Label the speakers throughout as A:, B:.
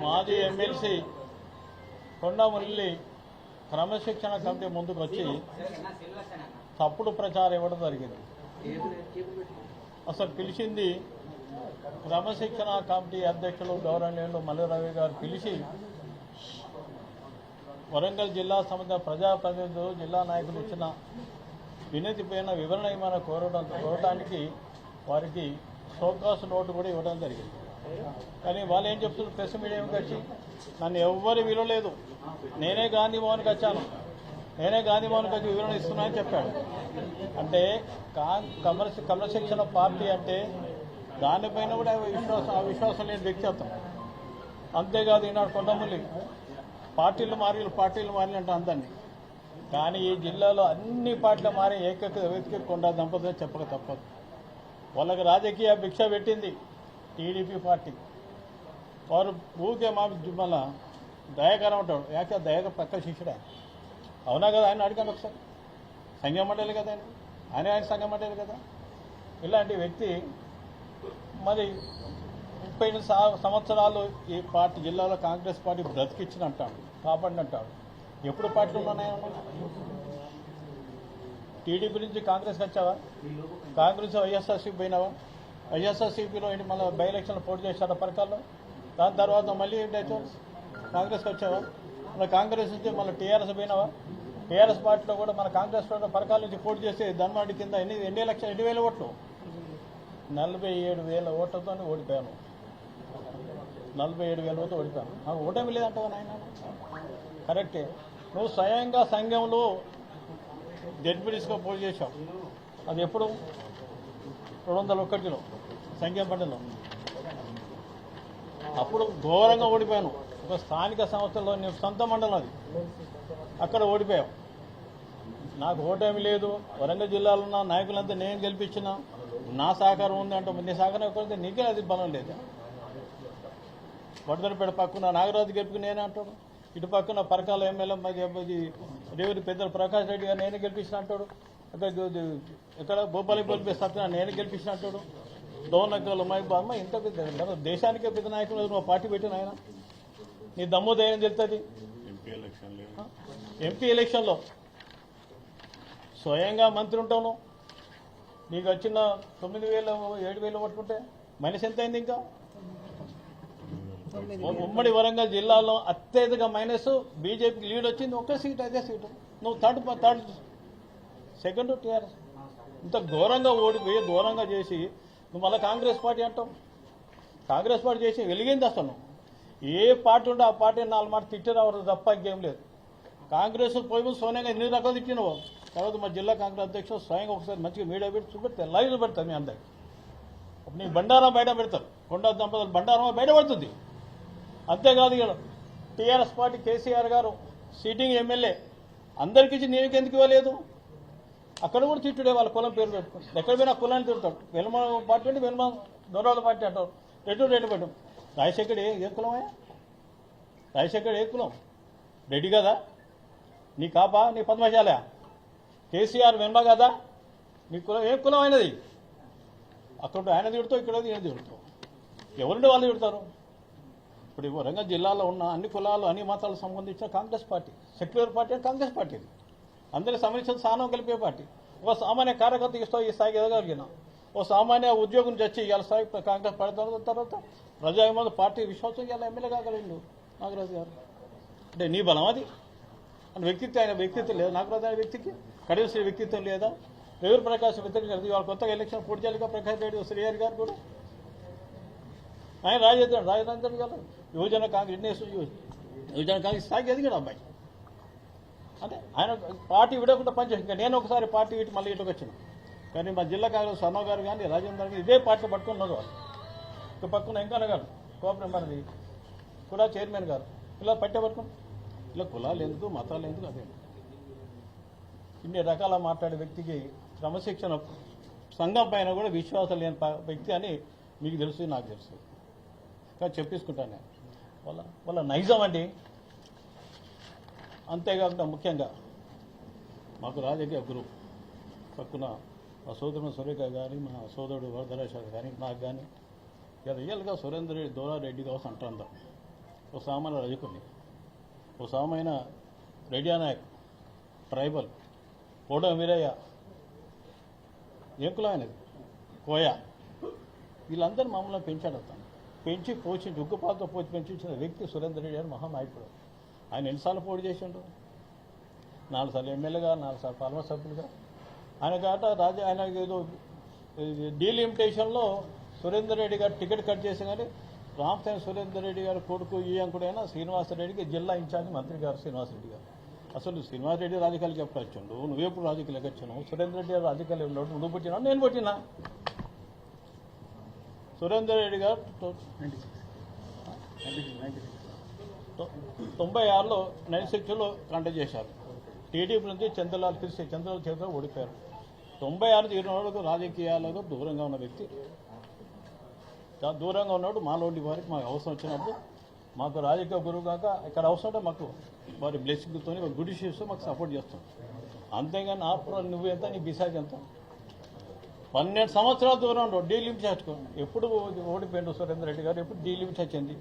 A: మాజీ ఎమ్మెల్సీ కొండమురళి క్రమశిక్షణ కమిటీ ముందుకు వచ్చి తప్పుడు ప్రచారం ఇవ్వడం జరిగింది. అసలు పిలిచింది క్రమశిక్షణ కమిటీ అధ్యక్షులు గౌరవనీయులు మల్లి రవి గారు పిలిచి వరంగల్ జిల్లా సంబంధించిన ప్రజాప్రతినిధులు జిల్లా నాయకులు ఇచ్చిన వినతి పైన వివరణ ఏమైనా కోరడానికి వారికి షోకాస్ నోటు కూడా ఇవ్వడం జరిగింది. కానీ వాళ్ళు ఏం చెప్తున్నారు, ప్రెస్ మీడియాకి వచ్చి నన్ను ఎవ్వరు విలువలేదు, నేనే గాంధీ భవన్కి వచ్చాను, నేనే గాంధీ భవన్కి వచ్చి వివరణ ఇస్తున్నానని చెప్పాడు. అంటే క్రమశిక్షణ పార్టీ అంటే దానిపైన కూడా అవిశ్వాసం లేని వ్యక్తి అతను. అంతేకాదు ఈనాడు కొండమురళి పార్టీలు మారి అంటే అందరినీ. కానీ ఈ జిల్లాలో అన్ని పార్టీలు మారి ఏకైక వ్యక్తికి కొండ దంపతులు చెప్పక తప్పదు. వాళ్ళకి రాజకీయ భిక్ష పెట్టింది టీడీపీ పార్టీ. వారు ఊరికే మళ్ళా దయాకరం ఉంటాడు. యాక దయాకర్ పక్క శిష్యుడే, అవునా కదా? ఆయన అడిగాను ఒకసారి, సంఘం మండలి కదా ఆయన సంఘం మండలి కదా. ఇలాంటి వ్యక్తి మరి 30 సంవత్సరాలు ఈ పార్టీ జిల్లాలో కాంగ్రెస్ పార్టీ బ్రతికిచ్చినంటాడు, కాపాడినంటాడు. ఎప్పుడు పార్టీలు ఉన్నాయా? టీడీపీ నుంచి కాంగ్రెస్కి వచ్చావా? కాంగ్రెస్ వైఎస్ఆర్సీపీ పోయినావా? వైఎస్ఆర్సీపీలో మళ్ళీ బై ఎలక్షన్లో పోటీ చేశారు పరకాల్లో. దాని తర్వాత మళ్ళీ ఏంటైతే కాంగ్రెస్కి వచ్చావా? మన కాంగ్రెస్ నుంచి మళ్ళీ టీఆర్ఎస్ పోయినావా? టీఆర్ఎస్ పార్టీలో కూడా మన కాంగ్రెస్ పరకాల నుంచి పోటీ చేసి ధర్మాడి కింద ఎన్ని లక్షలు 2,000 ఓట్లు, 47,000 ఓట్లతో ఓడిపోయాను. 47,000 ఓట్లు ఓడిపోయాను. నాకు ఓటమి లేదంటావా నాయన? కరెక్టే. నువ్వు స్వయంగా సంఘంలో జడ్పీటీస్గా పోటీ చేశావు. అది ఎప్పుడు? 201లో సంఘం పండుగలో. అప్పుడు ఘోరంగా ఓడిపోయాను. ఒక స్థానిక సంస్థలో నేను సొంత మండలం అది, అక్కడ ఓడిపోయావు. నాకు ఓటమి లేదు. వరంగల్ జిల్లాలో ఉన్న నాయకులంతా నేను గెలిపించిన, నా సహకారం ఉంది అంటే నీ సహకారం ఎక్కడైతే నీకే అది బలం లేదు. వడదరపేట పక్కన నాగరాజు గెలుపుకు నేనే అంటాడు, ఇటు పక్కన పరకాల ఎమ్మెల్యే రేవూరి పెద్దలు ప్రకాష్ రెడ్డి గారు నేనే గెలిపించిన అంటాడు, ఎక్కడ భూపాలి గెలిపి సత్యన నేనే గెలిపించిన అంటాడు, దోనకలు అమ్మ ఇంత పెద్ద దేశానికే పెద్ద నాయకులు నువ్వు పార్టీ పెట్టిన ఆయన. నీ దమ్ము ధైర్యం తెలుస్తుంది. ఎంపీ ఎలక్షన్లో స్వయంగా మంత్రి ఉంటావు. నీకు వచ్చిన 9,000 7,000 పట్టుకుంటే మైనస్ ఎంత అయింది? ఇంకా ఉమ్మడి వరంగల్ జిల్లాలో అత్యధిక మైనస్ బీజేపీకి లీడ్ వచ్చింది. ఒకే సీట్, అదే సీటు. నువ్వు థర్డ్ సెకండ్ టీఆర్ఎస్. ఇంత ఘోరంగా ఓడిపోయి ఘోరంగా చేసి నువ్వు మళ్ళీ కాంగ్రెస్ పార్టీ అంటావు. కాంగ్రెస్ పార్టీ చేసి వెలిగింది అసలు. ఏ పార్టీ ఉంటే ఆ పార్టీ 4 మాట తిట్టిరావరు తప్ప ఇంకేం లేదు. కాంగ్రెస్ పోయి సోనియా ఎన్ని రకాలు తిట్టినవు. తర్వాత మా జిల్లా కాంగ్రెస్ అధ్యక్షుడు స్వయంగా ఒకసారి మంచిగా మీడియా పెట్టి చూపెడితే లైవ్ పెడతారు మీ అందరికి. నీ బండారం బయట పెడతారు. కొండ దంపతులు బండారం బయటపడుతుంది. అంతేకాదు ఇక టీఆర్ఎస్ పార్టీ కేసీఆర్ గారు సిట్టింగ్ ఎమ్మెల్యే అందరికీ ఇచ్చి నీకు ఎందుకు ఇవ్వలేదు? అక్కడ కూడా తిట్టుడే, వాళ్ళ కులం పేరు పెట్టుకుని ఎక్కడ పోయినా కులాన్ని తిడతాడు. వెలుమ పార్టీ అంటే వెలుమ దొరవాళ్ళ పార్టీ అంటారు. రెడ్డి పెట్టు. రాజశేఖర్ ఏ కులమయ్యా? రాజశేఖర్ ఏ కులం? రెడ్డి కదా? నీ కాపా? నీ పద్మశాల? కేసీఆర్ వెనుమ కదా? నీ కులం ఏ కులం అయినది? అక్కడ ఆయన తిడతావు, ఇక్కడ ఈయన తిడతావు. ఎవరుంటే వాళ్ళు తిడతారు. ఇప్పుడు వరంగల్ జిల్లాలో ఉన్న అన్ని కులాలు అన్ని మతాలకు సంబంధించిన Congress party, secular party Congress party. అందరి సంబంధించిన స్థానం కలిపే పార్టీ. ఒక సామాన్య కార్యకర్త ఈ స్థాయికి ఎదగలిగిన, ఓ సామాన్య ఉద్యోగం తెచ్చి ఇవాళ స్థాయి కాంగ్రెస్ పార్టీ తర్వాత ప్రజాభిమాన పార్టీ విశ్వాసం ఇవాళ ఎమ్మెల్యే కాగలిగిండు నాగరాజు గారు. అంటే నీ బలం అది. అని వ్యక్తిత్వం, ఆయన వ్యక్తిత్వం లేదా నాగరాజు అనే వ్యక్తికి? కడివశ్రీ వ్యక్తిత్వం లేదా? రేవూరి ప్రకాశ్ వ్యతిరేక ఇవాళ కొత్తగా ఎలక్షన్ పోటీ చేయాలిగా ప్రకాష్ రెడ్డి శ్రీహరి గారు కూడా. ఆయన రాజేంద్ర గారు యువజన కాంగ్రెస్ స్థాయికి ఎదిగాడు అబ్బాయి. అంటే ఆయన పార్టీ విడకుండా పనిచేసి ఇంకా నేను ఒకసారి పార్టీ వీటి మళ్ళీ ఇటుకు వచ్చిన. కానీ మా జిల్లా కాంగ్రెస్ సన్నో గారు కానీ రాజేంద్ర గారు ఇదే పార్టీలో పట్టుకున్నారు. వాళ్ళు ఇక పక్కన వెంకన్న గారు కోఆపరేటివ్ మనది కూడా చైర్మన్ గారు ఇలా పట్టే పట్టుకుని ఇలా కులాలు ఎందుకు మతాలు ఎందుకు అదే ఇన్ని రకాల మాట్లాడే వ్యక్తికి క్రమశిక్షణ సంఘం పైన కూడా విశ్వాసం లేని వ్యక్తి అని మీకు తెలుసు, నాకు తెలుసు. కానీ చెప్పేసుకుంటాను నేను. వాళ్ళ నైజం అండి. అంతేకాకుండా ముఖ్యంగా మాకు రాజకీయ గురువు పక్కన మా సోదరుడు సురేఖ కానీ మా సోదరుడు వరదరాజ కానీ నాకు కానీ ఇక రియల్గా సురేందర్ రెడ్డి దోరారెడ్డి కోసం అంటారు. ఒక సామాన్య రజకుని, ఒక సామైన రెడ్డి నాయక్, ట్రైబల్, కోడ వీరయ్య, ఏం కులం అనేది కోయ, వీళ్ళందరూ మమ్మల్ని పెంచాడు. అతను పెంచి పోషించి ఉగ్గుపాలతో పోచి పెంచించిన వ్యక్తి సురేందర్ రెడ్డి గారు మహానాయకుడు. ఆయన ఎన్నిసార్లు పోటీ చేసిండు? 4 సార్లు ఎమ్మెల్యేగా, 4 సార్లు పార్లమెంట్ సభ్యులుగా. ఆయన కాట ఆయన ఏదో డీలిమిటేషన్లో సురేందర్ రెడ్డి గారు టికెట్ కట్ చేసి కానీ రామసాని సురేందర్ రెడ్డి గారు కొడుకు ఈ అంకుడైనా శ్రీనివాసరెడ్డికి జిల్లా ఇన్ఛార్జ్ మంత్రి గారు శ్రీనివాసరెడ్డి గారు. అసలు శ్రీనివాసరెడ్డి రాజకీయాలకు ఎప్పుడు వచ్చిండు? నువ్వెప్పుడు రాజకీయాలకు వచ్చావు? సురేందర్ రెడ్డి గారు రాజకీయాలు ఉన్నాడు, నువ్వు పుట్టినా నేను పుట్టినా? సురేందర్ రెడ్డి గారు 96లో 96లో కంటెస్ట్ చేశారు. టీడీపీ నుంచి చంద్రలాల్ చేతిలో ఓడిపోయారు. 96 నుంచి 20 రాజకీయాలకు దూరంగా ఉన్న వ్యక్తి. దూరంగా ఉన్నాడు. మాలోంటి వారికి మాకు అవసరం వచ్చినప్పుడు మాకు రాజకీయ గురువు కాక ఇక్కడ అవసరం అంటే మాకు వారి బ్లెస్సింగ్తో గుడి చేస్తూ మాకు సపోర్ట్ చేస్తాం. అంతేగాని నువ్వెంత, నీ బిసాజ్ ఎంత? 12 సంవత్సరాల దూరం ఉండవు. డీలిమిట్ చేసుకో. ఎప్పుడు ఓడిపోయిండు సురేందర్ రెడ్డి గారు? ఎప్పుడు డీలిమిట్ వచ్చింది?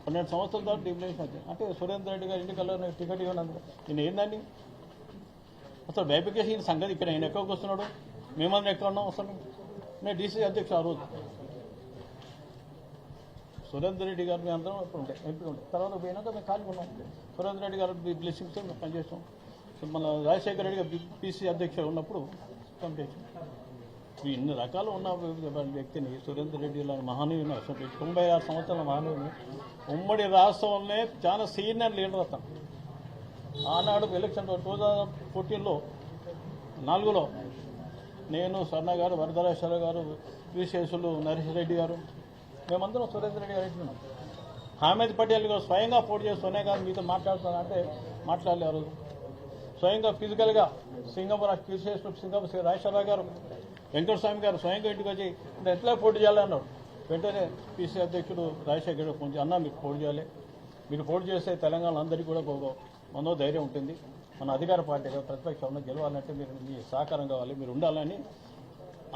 A: 12 సంవత్సరాల తర్వాత డీలిమిట్ వచ్చింది. అంటే సురేందర్ రెడ్డి గారు ఎన్నికల్లో టికెట్ ఇవ్వనందుకు నేను ఏందండి అసలు భయపెట్టేసి ఈ సంగతి? ఇక్కడ నేను ఎక్కడికి వస్తున్నాడు? మేమందరం ఎక్కడ ఉన్నాం? అసలు నేను డీసీ అధ్యక్షుడు ఆ రోజు. సురేందర్ రెడ్డి గారు మేము అందరం అప్పుడు ఉంటాయి, ఎంపీ ఉంటాయి. తర్వాత పోయినాక మేము ఖాళీ ఉన్నాం. సురేందర్ రెడ్డి గారు బ్లెస్సింగ్స్తో మేము పనిచేస్తాం. మన రాజశేఖర రెడ్డి గారు పీసీ అధ్యక్షుడు ఉన్నప్పుడు పనిచేసాం. ఇన్ని రకాలు ఉన్న వ్యక్తిని సురేందర్ రెడ్డి లాంటి మహనీయుని, అసలు 96 సంవత్సరాల మహనీయుని, ఉమ్మడి రాష్ట్రంలోనే చాలా సీనియర్ లీడర్ అతను. ఆనాడు ఎలక్షన్ 2014లో 4లో నేను, స్వర్ణ గారు, వరదరాజేశ్వర గారు, విశేషులు నరేష్ రెడ్డి గారు, మేమందరం సురేందర్ రెడ్డి గారు ఎట్లున్నాం. హామీద్ పటేల్ గారు స్వయంగా పోటీ చేసి సోనియా గారు మీతో మాట్లాడుతున్నారంటే మాట్లాడలే. ఆ రోజు స్వయంగా ఫిజికల్గా సింగపూర్ సింగపూర్ రాజేశ్వరరావు గారు, వెంకటస్వామి గారు స్వయంగా ఇంటికి వచ్చి ఎట్లా పోటీ చేయాలన్నారు. వెంటనే పీసీ అధ్యక్షుడు రాజశేఖర్ గారు కొంచెం అన్నా మీకు పోటీ చేయాలి, మీరు పోటీ చేస్తే తెలంగాణ అందరికీ కూడా మనో ధైర్యం ఉంటుంది. మన అధికార పార్టీగా ప్రతిపక్షంలో గెలవాలంటే మీరు మీ సహకారం కావాలి, మీరు ఉండాలని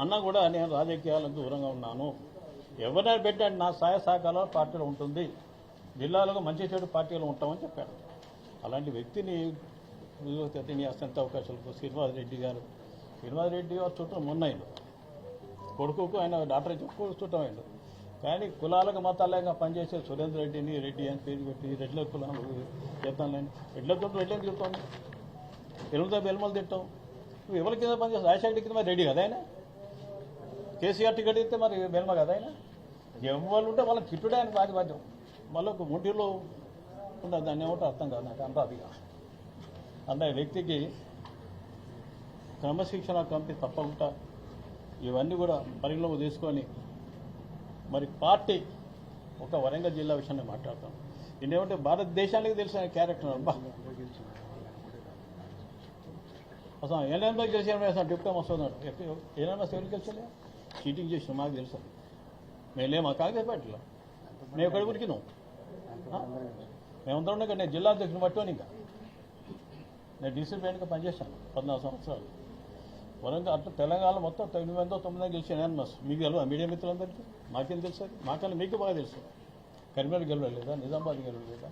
A: అన్నా కూడా నేను రాజకీయాలకు దూరంగా ఉన్నాను. ఎవరైనా పెట్టండి నా సహాయ సహకారాలు పార్టీలో ఉంటుంది, జిల్లాలో మంచి చెడు పార్టీలో ఉంటామని చెప్పారు. అలాంటి వ్యక్తిని అత్యంత అవకాశాలు శ్రీనివాసరెడ్డి గారు చుట్టం మొన్నైండు. కొడుకుకు ఆయన డాక్టర్ చుట్టం అయిండు. కానీ కులాలకు మతాలుగా పనిచేసే సురేందర్ రెడ్డిని రెడ్డి అని పేరు పెట్టి రెడ్ల కులం చేద్దాంలేండి. రెడ్లతో రెడ్లని తిరుగుతాం, ఎలుగుతో బెల్మలు తింటాం. నువ్వు ఎవరి కింద పనిచేస్తావు? రాజశేఖర్ కింద మరి రెడ్డి కదా ఆయన? కేసీఆర్ టికెట్ ఇస్తే మరి బెల్మ కదా ఆయన? ఎవరు ఉంటే వాళ్ళకి తిట్టుడే అని బాధ్యం. వాళ్ళకు ఒంటిలో ఉంటుంది, దాన్ని ఏమంటే అర్థం కాదు నాకు అంతాదిగా. అంటే వ్యక్తికి క్రమశిక్షణ కమిటీ తప్పకుండా ఇవన్నీ కూడా పరిగణలోకి తీసుకొని మరి పార్టీ ఒక వరంగల్ జిల్లా విషయాన్ని మాట్లాడతాం. ఇదేమంటే భారతదేశానికి తెలిసిన క్యారెక్టర్. అబ్బా అసలు ఎన్ఎంఎస్ గెలిచిన డిప్యూటీ వస్తున్నాడు. ఎన్ఎంఎస్ ఎవరు గెలిచలే? చీటింగ్ చేసిన మాకు తెలుసు. మేమేమా కాంగ్రెస్ పార్టీలో మేము ఎక్కడ ఉరికినాం? మేమందరం ఉన్నాయి. నేను జిల్లా అధ్యక్షుని పట్టుకొని ఇంకా నేను డీసీ ప్లేన్గా పనిచేశాను 14 సంవత్సరాలు. వరంగల్ అట్లా తెలంగాణ మొత్తం 9 గెలిచాను ఎన్ఎంఎస్. మీకు గెలవ మీడియా మిత్రులందరికీ మాకేం తెలుసు? మాకన్నా మీకు బాగా తెలుసు. కరీంనగర్ గెలవలేదా? నిజామాబాద్ గెలవలేదా?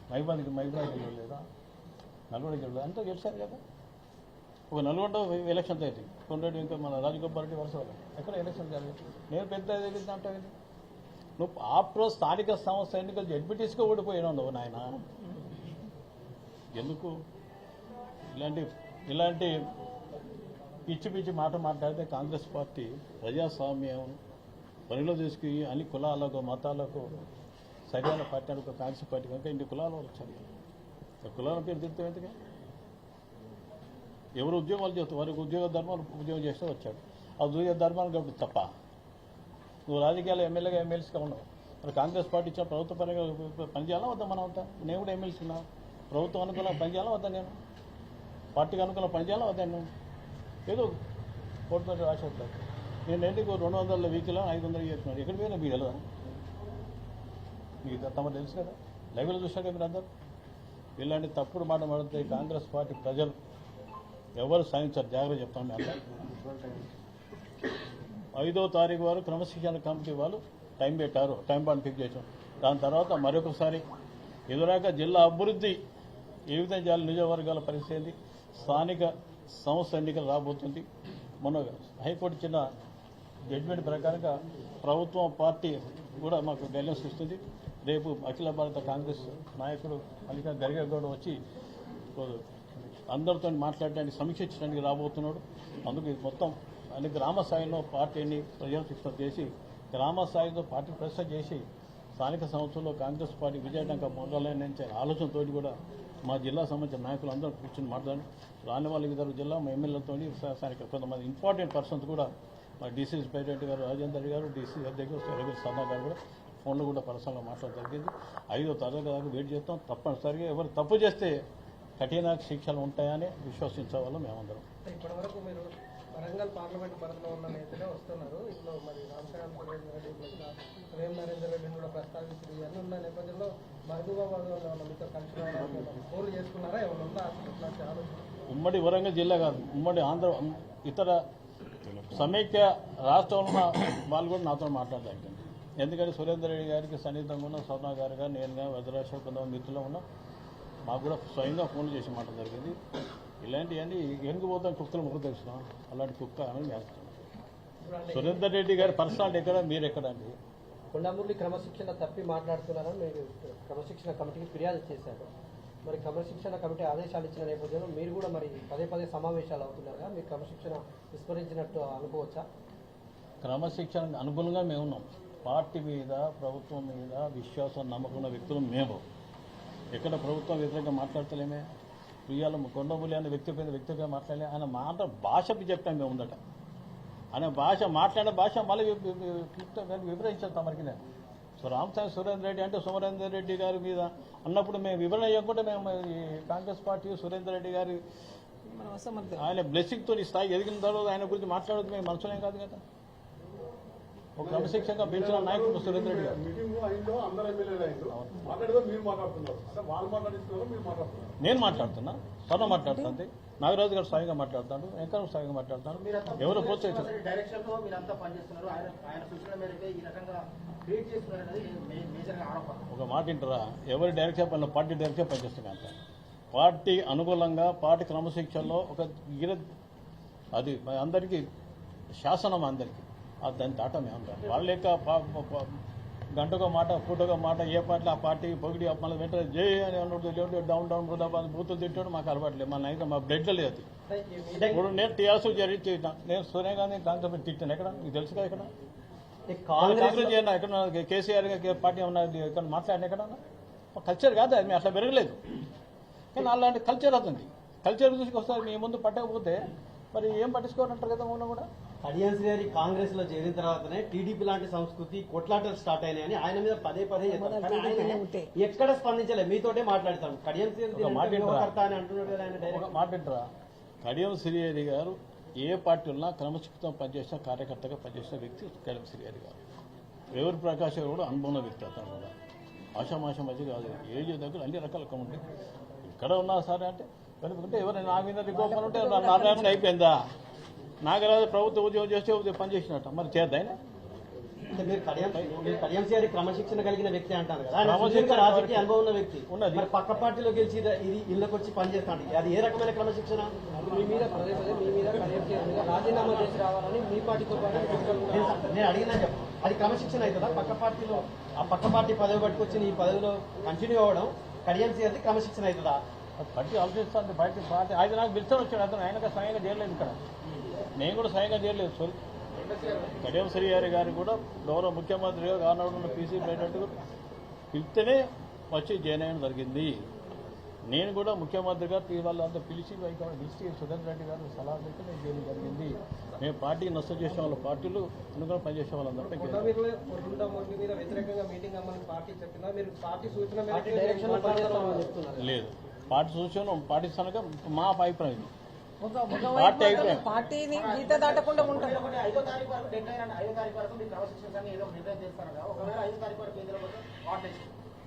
A: మహిబాద్ గెలవలేదా? నల్గొండ గెలవలేదు? అంతా గెలిచారు కదా. ఒక నల్గొండ ఎలక్షన్ అయితే కొండరెడ్డి ఇంకా మన రాజగోపాల్ రెడ్డి వరుస ఎక్కడ ఎలక్షన్ జరగదు. నేను పెద్ద అంటే నువ్వు ఆప్రో స్థానిక సంస్థ ఎన్నికలు జడ్పీటీస్గా ఓడిపోయినావు నువ్వు నాయన. ఎందుకు ఇలాంటి పిచ్చి పిచ్చి మాట మాట్లాడితే కాంగ్రెస్ పార్టీ ప్రజాస్వామ్యం పనిలో తీసుకుని అన్ని కులాలకు మతాలకు సరైన పార్టీ అనుకో. కాంగ్రెస్ పార్టీ కనుక ఇన్ని కులాలు వచ్చారు. కులాల పేరు తిరుగుతాం ఎందుకు? ఎవరు ఉద్యోగాలు చేస్తారు, వారికి ఉద్యోగం చేస్తే వచ్చాడు. ఆ ఉద్యోగ ధర్మాలు కాబట్టి తప్ప నువ్వు రాజకీయాలు ఎమ్మెల్యేగా ఎమ్మెల్సీగా ఉన్నావు. మరి కాంగ్రెస్ పార్టీ ఇచ్చిన ప్రభుత్వ పరంగా పనిచేయాలా వద్దా? మనం అంతా నేను కూడా ఎమ్మెల్సీ ఉన్నా. ప్రభుత్వం అనుకూలంగా పనిచేయాలా వద్దా? నేను పార్టీకి అనుకూలంగా పనిచేయాలా వద్దా? నేను ఏదో కోర్టుతో రాసేస్తారు. నేను ఎందుకు 200 వీకిలో 500 చేస్తున్నాను. ఎక్కడ పోయినా మీకు తెలియదా? మీకు తమ తెలుసు కదా, లైవ్లో చూశాక మీరు అందరూ. ఇలాంటి తప్పుడు మాట మాడితే కాంగ్రెస్ పార్టీ ప్రజలు ఎవరు సాధించారు? జాగ్రత్త చెప్తాను. అంతా 5వ తారీఖు వారు క్రమశిక్షణ కమిటీ వాళ్ళు టైం పెట్టారు. టైం బాండ్ ఫిక్స్ చేసాం. దాని తర్వాత మరొకసారి ఎదురాక జిల్లా అభివృద్ధి ఏ విధంగా చేయాలి, నియోజకవర్గాల పరిస్థితి ఏంది, స్థానిక సంస్థ ఎన్నికలు రాబోతుంది. మొన్న హైకోర్టు ఇచ్చిన జడ్జిమెంట్ ప్రకారంగా ప్రభుత్వం పార్టీ కూడా మాకు గైడ్లైన్స్ ఇస్తుంది. రేపు అఖిల భారత కాంగ్రెస్ నాయకుడు మల్లికా ఖర్గే గౌడ్ వచ్చి అందరితో మాట్లాడడానికి సమీక్షించడానికి రాబోతున్నాడు. అందుకు ఇది మొత్తం అన్ని గ్రామ స్థాయిలో పార్టీని ప్రజాశిక్షణ చేసి గ్రామ స్థాయిలో పార్టీ ప్రశ్న చేసి స్థానిక సంస్థల్లో కాంగ్రెస్ పార్టీ విజయడంగా మొదలైన ఆలోచనతో కూడా మా జిల్లా సంబంధించిన నాయకులు అందరూ కూర్చొని మాట్లాడి రాని వాళ్ళ ఇద్దరు జిల్లా మా ఎమ్మెల్యేలతో స్థానిక కొంతమంది ఇంపార్టెంట్ పర్సన్స్ కూడా మా డీసీసీ ప్రెసిడెంట్ గారు రాజేందర్ గారు, డీసీ అధ్యక్షుడు రవి సన్నా గారు కూడా ఫోన్లో కూడా పర్సనల్గా మాట్లాడడం జరిగింది. 5వ తారీఖు దాకా వెయిట్ చేస్తాం. తప్పనిసరిగా ఎవరు తప్పు చేస్తే కఠిన శిక్షలు ఉంటాయని విశ్వసించేవాళ్ళం మేమందరం.
B: ఇప్పటివరకు మీరు వరంగల్ పార్లమెంట్ పరిధిలో ఉన్న నేతలే వస్తున్నారు. ఇప్పుడు మరి రామచంద్ర రెడ్డి వేం నరేందర్ రెడ్డిని కూడా ప్రస్తావించారు. ఇవన్నీ ఉన్న నేపథ్యంలో మహబూబాబాద్ మీతో కలిసి ఫోన్లు చేసుకున్నారా, ఏమైనా ఉందా అసలు ఇట్లాంటి ఆలోచన?
A: ఉమ్మడి వరంగల్ జిల్లా కాదు, ఉమ్మడి ఆంధ్ర ఇతర సమైక్య రాష్ట్రంలో వాళ్ళు కూడా నాతో మాట్లాడలేదు. ఎందుకంటే సురేందర్ రెడ్డి గారికి సన్నిహితంగా ఉన్న స్వర్ణ గారు కానీ నేనుగా వజ్రాశ కొంతమంది మిత్రులు ఉన్నాం. మాకు కూడా స్వయంగా ఫోన్లు చేసి మాట జరిగింది. ఇలాంటివన్నీ ఎంగు పోతాం కుక్కలు ముగ్గురు తెలుస్తున్నాం, అలాంటి కుక్క అని వేస్తున్నాం. సురేందర్ రెడ్డి గారి పర్సనాలిటీ ఎక్కడ, మీరు ఎక్కడ అండి?
B: కొండమూరి క్రమశిక్షణ తప్పి మాట్లాడుతున్నారని మీరు క్రమశిక్షణ కమిటీకి ఫిర్యాదు చేశారు. మరి క్రమశిక్షణ కమిటీ ఆదేశాలు ఇచ్చిన నేపథ్యంలో మీరు కూడా మరి పదే సమావేశాలు అవుతున్నారుగా, మీరు క్రమశిక్షణ విస్మరించినట్టు అనుకోవచ్చా?
A: క్రమశిక్షణ అనుగుణంగా మేము ఉన్నాం. పార్టీ మీద ప్రభుత్వం మీద విశ్వాసం నమ్మకం వ్యక్తులు మేము. ఎక్కడ ప్రభుత్వం వ్యతిరేకంగా మాట్లాడతలేమే. ప్రియాల కొండమూలి అనే వ్యక్తిగా మాట్లాడలే. ఆయన మాట భాషకి చెప్పాం మేము ఉందట. ఆయన భాష మాట్లాడే భాష మళ్ళీ వివరించాం తమరికి. నేను సో రామస్వామి సురేందర్ రెడ్డి అంటే సురేందర్ రెడ్డి గారి మీద అన్నప్పుడు మేము వివరణ ఇవ్వకుండా మేము ఈ కాంగ్రెస్ పార్టీ సురేందర్ రెడ్డి గారి ఆయన బ్లెస్సింగ్తో ఈ స్థాయికి ఎదిగిన తర్వాత ఆయన గురించి మాట్లాడదు మేము మనసులేం కాదు కదా. ఒక క్రమశిక్షణగా పెంచిన నాయకుడు సురేందర్ రెడ్డి గారు. నేను మాట్లాడుతున్నా, స్వర్ణ మాట్లాడుతుంది, నాగరాజు గారు స్వయంగా మాట్లాడుతాడు, వెంకట స్వయంగా మాట్లాడుతాను. ఎవరు ప్రోత్సహించారు? ఒక మాట వింటారా, ఎవరి డైరెక్షన్ పని పార్టీ డైరెక్షన్ పనిచేస్తుంది అంత. పార్టీ అనుకూలంగా పార్టీ క్రమశిక్షణలో ఒక అది అందరికీ శాసనం, అందరికీ దాన్ని దాటా మేము వాళ్ళ యొక్క గంటకో మాట పూటకో మాట ఏ పార్టీ ఆ పార్టీ పొగిడి మళ్ళీ వెంటనే జై అని అన్నాడు, డౌన్ బృందాబాద్ బూతులు తింటాడు. మాకు అలవాట్లేదు, మా నాయకుడు మా బ్లడ్లో లేదు. ఇప్పుడు నేను టీఆర్ఎస్ జరిగి నేను సోనియా గాంధీ కాంగ్రెస్ తిట్టాను. ఎక్కడ మీకు తెలుసు కదా, ఇక్కడ కాంగ్రెస్ చేయను, ఎక్కడ కేసీఆర్ పార్టీ ఏమన్నా ఇక్కడ మాట్లాడిన ఎక్కడ కల్చర్ కాదు అది, మేము అట్లా పెరగలేదు. కానీ అలాంటి కల్చర్ అవుతుంది. కల్చర్ తీసుకొస్తారు మీ ముందు పట్టకపోతే మరి ఏం పట్టించుకోవాలంటారు కదా. మొన్న కూడా
B: అడియన్స్ గారి కాంగ్రెస్ లో చేరిన తర్వాతనే టీడీపీ లాంటి సంస్కృతి కొట్లాటలు స్టార్ట్ అయినాయని ఆయన మీద పదే ఎక్కడ స్పందించలేదు. మీతోటే మాట్లాడతాం.
A: మాట్లాడరా కడియం శ్రీహరి గారు ఏ పార్టీలో క్రమశిక్షణ పనిచేసిన కార్యకర్తగా పనిచేసిన వ్యక్తి కడియం శ్రీహరి గారు. ఎవరి ప్రకాశ్ గారు కూడా అనుభవం వ్యక్తి అతను కూడా ఆషామాషం మధ్య కాదు. ఏజ్ దగ్గర అన్ని రకాల కమిటీ ఇక్కడ ఉన్నా సరే అంటే కనుకుంటే ఎవరైనా నా మీద రికోపం ఉంటే నారాయణ అయిపోయిందా, నాగరాజు ప్రభుత్వ ఉద్యోగం చేస్తే పనిచేసినట్ట మరి చేద్దా ఆయన.
B: క్రమశిక్షణ కలిగిన వ్యక్తి అంటారు కదా, రాజకీయ అనుభవం ఉన్న వ్యక్తి ఉన్నది. మరి పక్క పార్టీలో గెలిచి ఇది ఇళ్ళకి వచ్చి పనిచేస్తాడు, అది ఏ రకమైన క్రమశిక్షణ? మీ మీద మీ మీద రాజీనామా చేసి రావాలని మీ పార్టీతో పాటు నేను అడిగినా చెప్పు, అది క్రమశిక్షణ అవుతుందా? పక్క పార్టీలో ఆ పక్క పార్టీ పదవి పట్టుకొచ్చి ఈ పదవిలో కంటిన్యూ అవ్వడం కడియం చేయాలి క్రమశిక్షణ అవుతుందా?
A: పట్టి ఆలోచిస్తాను. బయట పార్టీ ఆయన నాకు పిలిచాను వచ్చాడు. అతను ఆయనగా స్వయంగా చేయలేదు, ఇక్కడ నేను కూడా స్వయంగా చేయలేదు. కడియం శ్రీహరి గారు కూడా గౌరవ ముఖ్యమంత్రిగా గవర్నర్ పీసీ ప్రెసిడెంట్గా పిలిస్తేనే వచ్చి జాయిన్ అయ్యడం జరిగింది. నేను కూడా ముఖ్యమంత్రిగా వాళ్ళంతా పిలిచి సురేందర్ రెడ్డి గారు సలహా పెట్టి నేను చేయడం జరిగింది. మేము పార్టీ నష్టం చేసే వాళ్ళ పార్టీలు అనుకుని పనిచేసే వాళ్ళందరూ లేదు. పార్టీ సూచన పాటిస్తానుగా మా అభిప్రాయం.
C: పార్టీని గీత దాటకుండా ఉంటారు.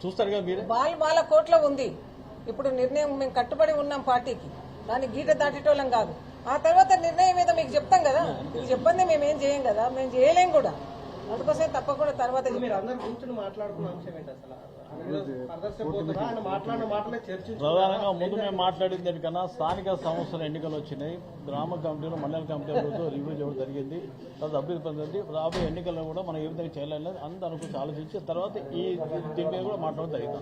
A: చూస్తారుగా మీరు,
C: వాళ్ళ కోట్లో ఉంది. ఇప్పుడు నిర్ణయం మేము కట్టుబడి ఉన్నాం పార్టీకి, దాన్ని గీత దాటేటోళ్ళం కాదు. ఆ తర్వాత నిర్ణయం మీద మీకు చెప్తాం కదా, మీకు చెప్పండి మేమేం చేయం కదా, మేము చేయలేం కూడా. అందుకోసం తప్పకుండా తర్వాత
B: మీరు అందరు కూర్చొని మాట్లాడుకున్న అంశం ఏంటి అసలు ఆయన మాట్లాడిన మాటలే చర్చించు.
A: ప్రధానంగా ముందు మేము మాట్లాడింది దానికన్నా స్థానిక సంస్థల ఎన్నికలు వచ్చినాయి, గ్రామ కమిటీలు మండల కమిటీలతో రివ్యూ చేయడం జరిగింది, తర్వాత అభివృద్ధి పొందింది. రాబోయే ఎన్నికల్లో కూడా మనం ఏ విధంగా చేయాలనేది అందరూ కొంచెం ఆలోచించి తర్వాత దీని మీద కూడా మాట్లాడడం జరిగింది.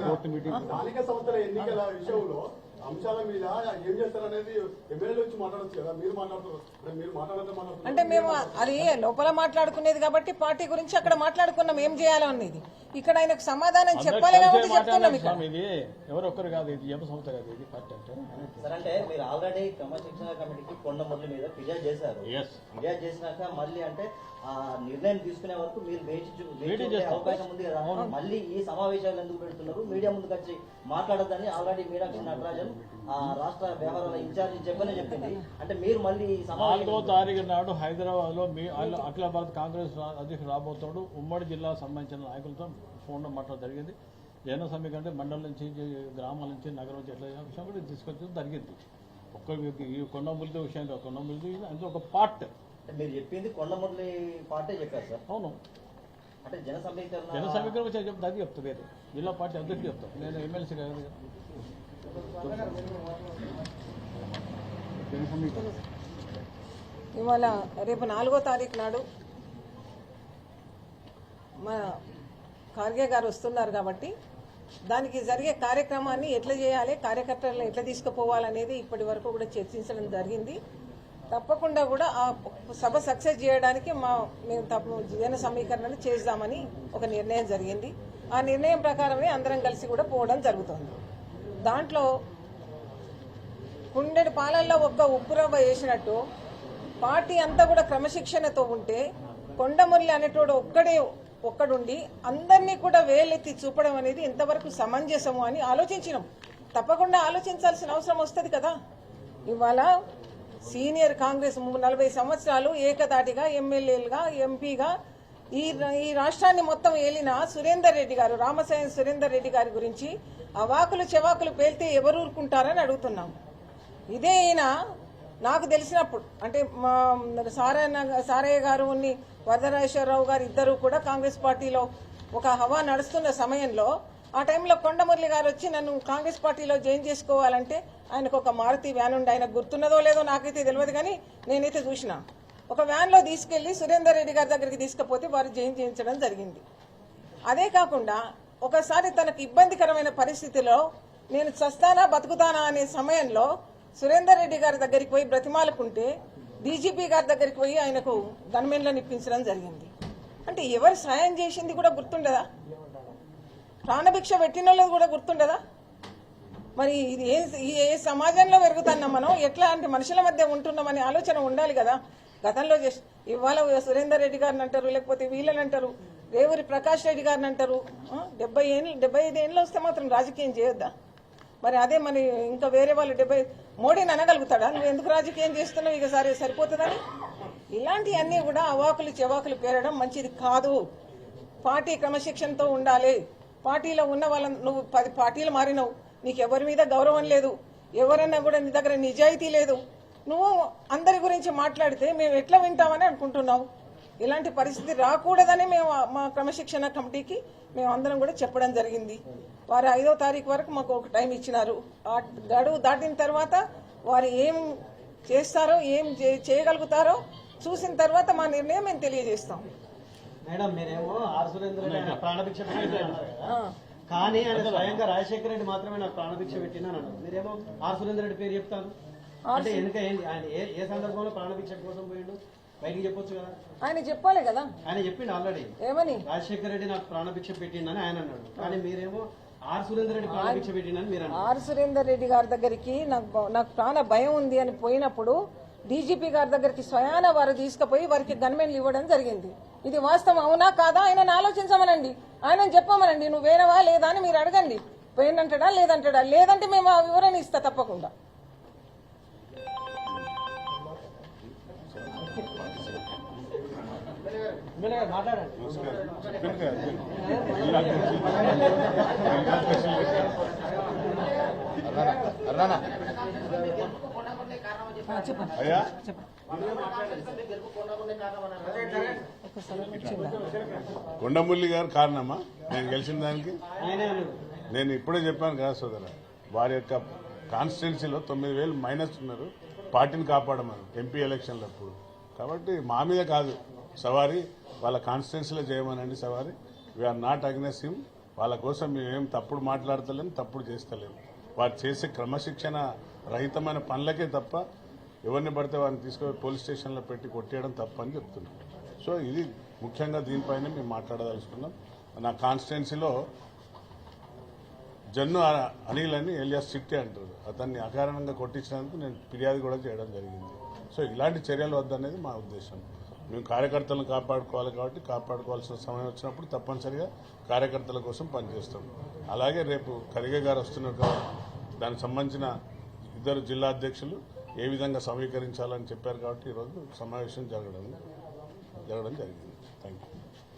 A: కోర్టు మీటింగ్
D: స్థానిక సంస్థల ఎన్నికల విషయంలో అంశాల మీద ఏం చేస్తారనేది ఎమ్మెల్యేలు వచ్చి మాట్లాడచ్చు కదా, మీరు మాట్లాడుతున్నారు, మీరు మాట్లాడుతున్నారు.
C: అంటే మేము అది లోపల మాట్లాడుకునేది కాబట్టి పార్టీ గురించి అక్కడ మాట్లాడుకున్నాం ఏం చేయాలో అనేది. ఇక్కడ ఆయనకు సమాధానం చెప్పాలి కాబట్టి చెప్తున్నాం. ఇక్కడ
A: ఇది ఎవరొక్కరు కాదు, ఇది జన సంస్థ కాదు, ఇది పార్టీ అంటే.
E: సార్ అంటే మీరు ఆల్రెడీ క్రమశిక్షణ కమిటీకి కొండమురళి మీద ఫిర్యాదు చేశారు. ఫిర్యాదు చేసినాక మళ్ళీ అంటే ఆ నిర్ణయం తీసుకునే వరకు మీరు వేచి అవకాశం ఉంది కదా. మళ్ళీ ఈ సమావేశాలు ఎందుకు పెడుతున్నారు, మీడియా ముందుకు వచ్చి మాట్లాడద్దని ఆల్రెడీ మీనాక్షి నటరాజన్ రాష్ట్ర వ్యవహారాల ఇన్ఛార్జి చెప్పనే చెప్పింది. అంటే మీరు మళ్ళీ
A: 4వ తారీఖు నాడు హైదరాబాద్ లో అఖిల భారత కాంగ్రెస్ అధ్యక్షుడు రాబోతున్నాడు. ఉమ్మడి జిల్లా సంబంధించిన నాయకులతో ఫోన్లో మాట్లాడడం జరిగింది. జన సమీకరణ అంటే మండలం నుంచి, గ్రామాల నుంచి, నగరం నుంచి ఎట్లా విషయం కూడా తీసుకొచ్చడం జరిగింది. ఈ కొండమురళి విషయం కాదు, కొండమురళి అంటే ఒక పార్ట్.
E: మీరు చెప్పింది కొండమురళి పార్టీ చెప్పారు సార్.
A: అవును,
E: అంటే జన సమీకరణ
A: చెప్తుంది, అది చెప్తా వేరే జిల్లా పార్టీ అధ్యక్షుడు చెప్తాను, నేను ఎమ్మెల్సీ కాదు కదా.
C: ఇవాళ రేపు 4వ తారీఖు నాడు మన ఖార్గే గారు వస్తున్నారు కాబట్టి దానికి జరిగే కార్యక్రమాన్ని ఎట్లా చేయాలి, కార్యకర్తలను ఎట్లా తీసుకుపోవాలనేది ఇప్పటి వరకు కూడా చర్చించడం జరిగింది. తప్పకుండా కూడా ఆ సభ సక్సెస్ చేయడానికి మేము జన సమీకరణను చేద్దామని ఒక నిర్ణయం జరిగింది. ఆ నిర్ణయం ప్రకారమే అందరం కలిసి కూడా పోవడం జరుగుతుంది. దాంట్లో కుండెడు పాలల్లో ఒక్క ఉప్పురవ్వ వేసినట్టు పార్టీ అంతా కూడా క్రమశిక్షణతో ఉంటే కొండమురళి అనేటోడు ఒక్కడుండి అందరినీ కూడా వేలెత్తి చూపడం అనేది ఎంతవరకు సమంజసము అని ఆలోచించినాం. తప్పకుండా ఆలోచించాల్సిన అవసరం వస్తుంది కదా. ఇవాళ సీనియర్ కాంగ్రెస్ 40 సంవత్సరాలు ఏకదాటిగా ఎమ్మెల్యేలుగా, ఎంపీగా ఈ రాష్ట్రాన్ని మొత్తం ఏలిన సురేందర్ రెడ్డి గారు, రామసాయం సురేందర్ రెడ్డి గారి గురించి అవాకులు చెవాకులు పేల్తే ఎవరు ఊరుకుంటారని అడుగుతున్నాం. ఇదే ఈయన నాకు తెలిసినప్పుడు అంటే మా సారయ్య గారు, వరదరాజేశ్వరరావు గారు ఇద్దరు కూడా కాంగ్రెస్ పార్టీలో ఒక హవా నడుస్తున్న సమయంలో ఆ టైంలో కొండమురళి గారు వచ్చి నన్ను కాంగ్రెస్ పార్టీలో జాయిన్ చేసుకోవాలంటే ఆయనకు ఒక మారుతి వ్యాన్ ఉండి, ఆయన గుర్తున్నదో లేదో నాకైతే తెలియదు కానీ నేనైతే చూసిన ఒక వ్యాన్లో తీసుకెళ్లి సురేందర్ రెడ్డి గారి దగ్గరికి తీసుకుపోతే వారు జాయిన్ చేయించడం జరిగింది. అదే కాకుండా ఒకసారి తనకు ఇబ్బందికరమైన పరిస్థితిలో నేను చస్తానా బతుకుతానా అనే సమయంలో సురేందర్ రెడ్డి గారి దగ్గరికి పోయి బ్రతిమాలుకుంటే డీజీపీ గారి దగ్గరికి పోయి ఆయనకు గన్మెన్లను ఇప్పించడం జరిగింది. అంటే ఎవరు సాయం చేసింది కూడా గుర్తుండదా? ప్రాణభిక్ష పెట్టిన వాళ్ళది కూడా గుర్తుండదా? మరి ఇది ఏ సమాజంలో పెరుగుతున్నాం మనం, ఎట్లాంటి మనుషుల మధ్య ఉంటున్నామనే ఆలోచన ఉండాలి కదా. గతంలో ఇవాళ సురేందర్ రెడ్డి గారిని అంటారు, లేకపోతే వీళ్ళని అంటారు, రేవూరి ప్రకాష్ రెడ్డి గారిని అంటారు. 75 ఏళ్ళు వస్తే మాత్రం రాజకీయం చేయొద్దా? మరి అదే మరి ఇంకా వేరే వాళ్ళు మోడీని అనగలుగుతాడా? నువ్వు ఎందుకు రాజకీయం చేస్తున్నావు, ఇక సరిపోతుందని? ఇలాంటివన్నీ కూడా అవాకులు చెవాకులు పేరడం మంచిది కాదు. పార్టీ క్రమశిక్షణతో ఉండాలి. పార్టీలో ఉన్న వాళ్ళని నువ్వు 10 పార్టీలు మారినావు, నీకు ఎవరి మీద గౌరవం లేదు, ఎవరన్నా కూడా నీ దగ్గర నిజాయితీ లేదు. నువ్వు అందరి గురించి మాట్లాడితే మేము ఎట్లా వింటామని అనుకుంటున్నావు. ఇలాంటి పరిస్థితి రాకూడదని మేము మా క్రమశిక్షణ కమిటీకి మేము అందరం కూడా చెప్పడం జరిగింది. వారు 5వ తారీఖు వరకు మాకు ఒక టైం ఇచ్చినారు. ఆ గడువు దాటిన తర్వాత వారు ఏం చేస్తారో, ఏం చేయగలుగుతారో చూసిన తర్వాత మా నిర్ణయం మేము తెలియజేస్తాం.
B: మేడం మీరేమో ఆర్ సురేందర్ రెడ్డి ప్రాణభిక్ష పెట్టినా కానీ ఆయన స్వయంగా రాజశేఖర రెడ్డి మాత్రమే నాకు ప్రాణభిక్ష పెట్టినా అన్నారు. మీరేమో ఆర్ సురేందర్ రెడ్డి పేరు చెప్తాను అంటే ఎందుక ఆయన ఏ సందర్భంలో ప్రాణభిక్ష కోసం పోయిండు బయటికి చెప్పొచ్చు కదా.
C: ఆయన చెప్పాలి కదా.
B: ఆయన చెప్పిండు ఆల్రెడీ ఏమని, రాజశేఖర రెడ్డి నాకు ప్రాణభిక్ష పెట్టిందని ఆయన అన్నాడు. కానీ మీరేమో ఆర్ సురేందర్ రెడ్డి ప్రాణభిక్ష పెట్టిందని మీరు అన్నారు.
C: ఆర్ సురేందర్ రెడ్డి గారి దగ్గరికి నాకు ప్రాణ భయం ఉంది అని పోయినప్పుడు డీజీపీ గారి దగ్గరికి స్వయాన వారు తీసుకుపోయి వారికి గన్మెన్లు ఇవ్వడం జరిగింది. ఇది వాస్తవం అవునా కాదా ఆయనను ఆలోచించమనండి, ఆయన చెప్పమనండి. నువ్వు వేరేవా లేదా అని మీరు అడగండి. పోయిందంటాడా లేదంటాడా? లేదంటే మేము ఆ వివరణ ఇస్తా తప్పకుండా.
B: మాట్లాడండి.
C: చెప్పండి.
F: కొండమురళి గారు కారణమా నేను గెలిచిన దానికి?
B: ఆయనే అన్నాడు.
F: నేను ఇప్పుడే చెప్పాను కదా సోదర, వారి యొక్క కాన్స్టిట్యున్సీలో 9,000 మైనస్ ఉన్నారు, పార్టీని కాపాడమని ఎంపీ ఎలక్షన్లప్పుడు. కాబట్టి మా మీద కాదు సవారీ, వాళ్ళ కాన్స్టిట్యున్సీలో చేయమనండి సవారీ. We are not against him. వాళ్ళ కోసం మేమేం తప్పుడు మాట్లాడతలేము, తప్పుడు చేస్తలేము. వారు చేసే క్రమశిక్షణ రహితమైన పనులకే తప్ప ఎవరిని పడితే వారిని తీసుకుపోయి పోలీస్ స్టేషన్లో పెట్టి కొట్టేయడం తప్ప అని చెప్తున్నాం. సో ఇది ముఖ్యంగా దీనిపైన మేము మాట్లాడదలుచుకున్నాం. నా కాన్స్టిట్యున్సీలో జన్ను అనిల్ అని ఎలియాస్ చిట్టే అంటారు, అతన్ని అకారణంగా కొట్టించినందుకు నేను ఫిర్యాదు కూడా చేయడం జరిగింది. సో ఇలాంటి చర్యలు వద్దనేది మా ఉద్దేశం. మేము కార్యకర్తలను కాపాడుకోవాలి కాబట్టి కాపాడుకోవాల్సిన సమయం వచ్చినప్పుడు తప్పనిసరిగా కార్యకర్తల కోసం పనిచేస్తాం. అలాగే రేపు ఖర్గే గారు వస్తున్నారు కాబట్టి దానికి సంబంధించిన 2 జిల్లా అధ్యక్షులు ఏ విధంగా సమీకరించాలని చెప్పారు కాబట్టి ఈరోజు సమావేశం జరగడం జరిగింది. Thank you.